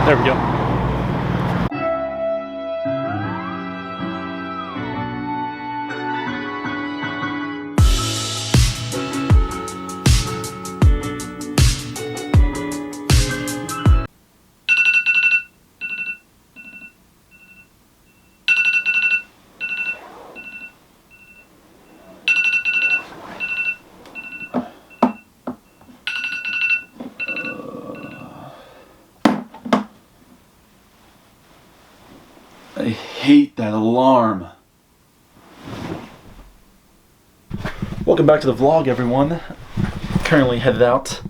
There we go. I hate that alarm. Welcome back to the vlog, everyone. Currently headed out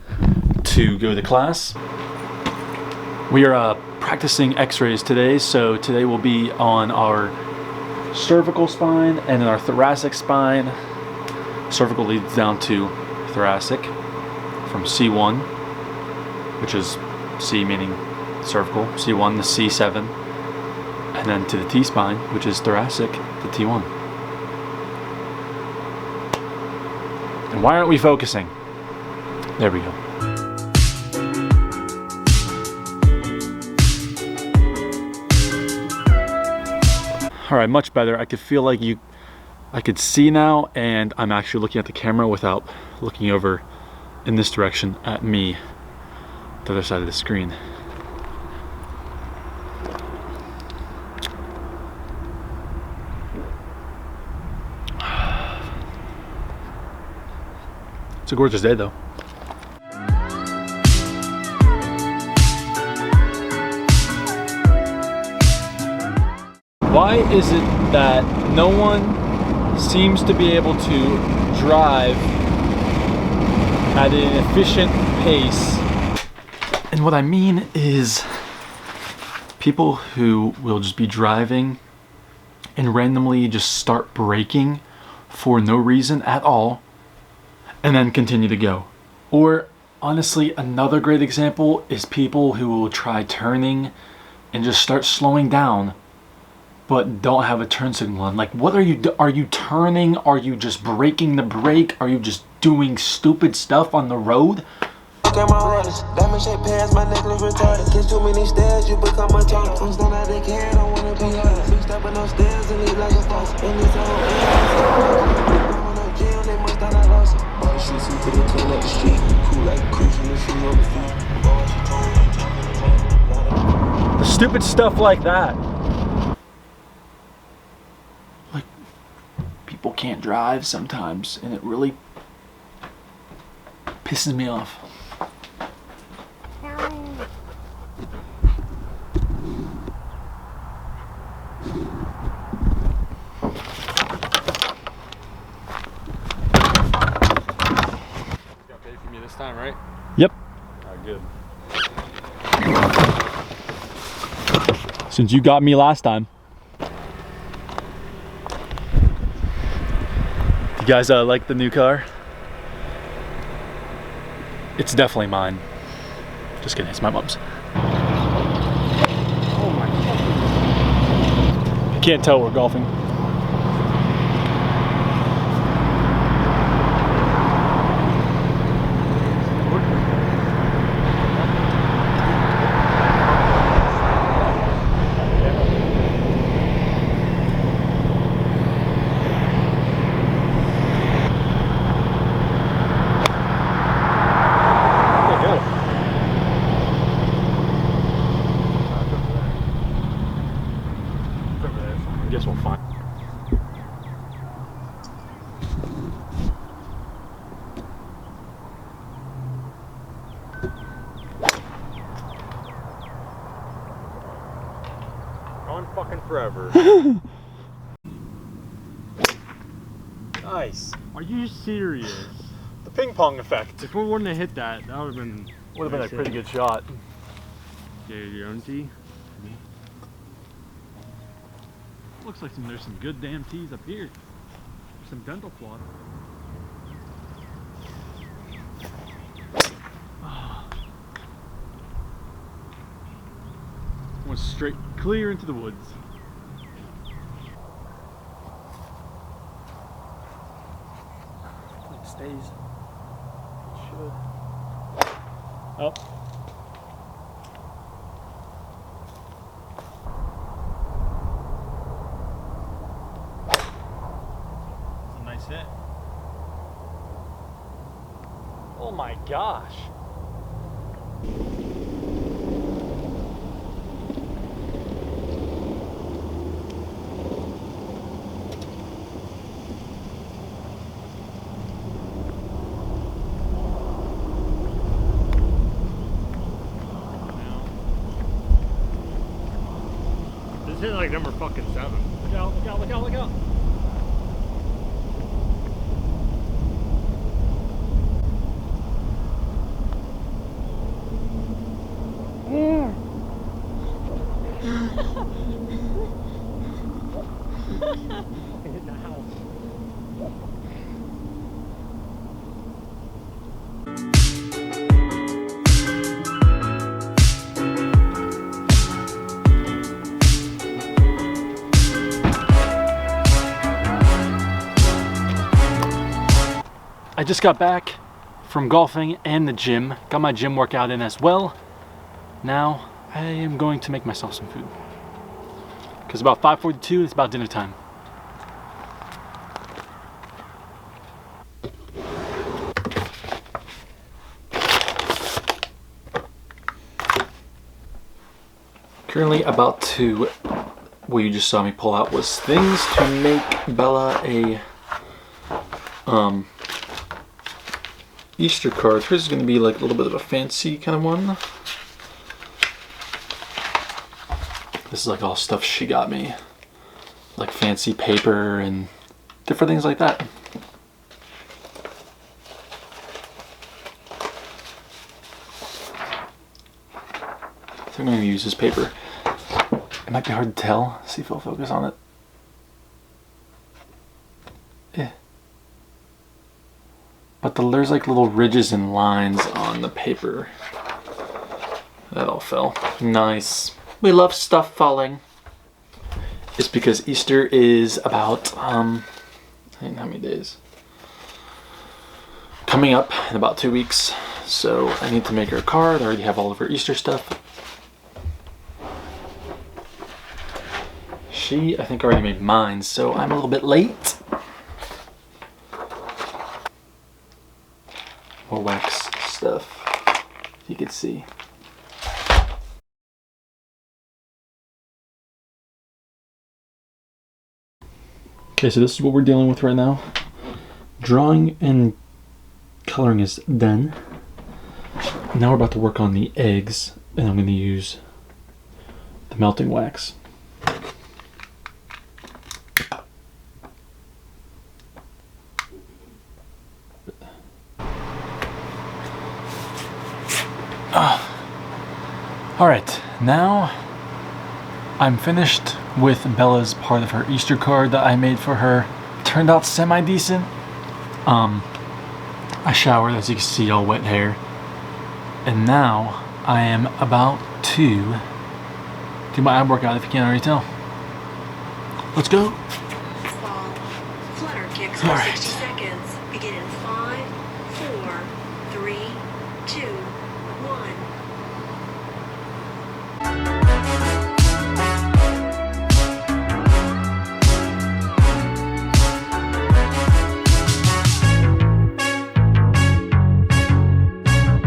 to go to class. We are practicing x-rays today, so today we'll be on our cervical spine and then our thoracic spine. Cervical leads down to thoracic from C1, which is C meaning cervical, C1 to C7. And then to the T-spine, which is thoracic, to T1. And why aren't we focusing? There we go. All right, much better. I could feel like I could see now, and I'm actually looking at the camera without looking over in this direction at me, the other side of the screen. It's a gorgeous day though. Why is it that no one seems to be able to drive at an efficient pace? And what I mean is people who will just be driving and randomly just start braking for no reason at all and then continue to go. Or honestly, another great example is people who will try turning and just start slowing down but don't have a turn signal on. Like, what are you turning? Are you just breaking the brake? Are you just doing stupid stuff on the road? The stupid stuff like that. Like, people can't drive sometimes, and it really pisses me off. This time, right? Yep. Alright, good. Since you got me last time. You guys like the new car? It's definitely mine. Just kidding, it's my mom's. Oh my God. You can't tell we're golfing. I guess we'll find. Gone fucking forever. Nice. Are you serious? The ping pong effect. If we wouldn't have hit that, that would have been... Would have been a pretty good shot. Yeah, your own tee. Looks like there's some good damn tees up here. There's some dental floss. Went straight clear into the woods. It stays. It should. Oh. my gosh. This is like number fucking 7. Look out, look out, look out, look out. In the house. I just got back from golfing and the gym. Got my gym workout in as well. Now I am going to make myself some food. Because about 5:42, it's about dinner time. Currently about to, what you just saw me pull out was things to make Bella a Easter card. Hers is going to be like a little bit of a fancy kind of one. This is like all stuff she got me. Like fancy paper and different things like that. I think I'm going to use this paper. It might be hard to tell. See if I'll focus on it. But there's like little ridges and lines on the paper. That all fell. Nice. We love stuff falling. It's because Easter is about, I don't know how many days. Coming up in about 2 weeks. So I need to make her a card. I already have all of her Easter stuff. She, I think, already made mine, so I'm a little bit late. More wax stuff, you can see. Okay, so this is what we're dealing with right now. Drawing and coloring is done. Now we're about to work on the eggs, and I'm going to use the melting wax. Alright, now I'm finished with Bella's part of her Easter card that I made for her. Turned out semi-decent. I showered, as you can see, all wet hair. And now I am about to do my ab workout, if you can't already tell. Let's go. Flutter kicks Alright.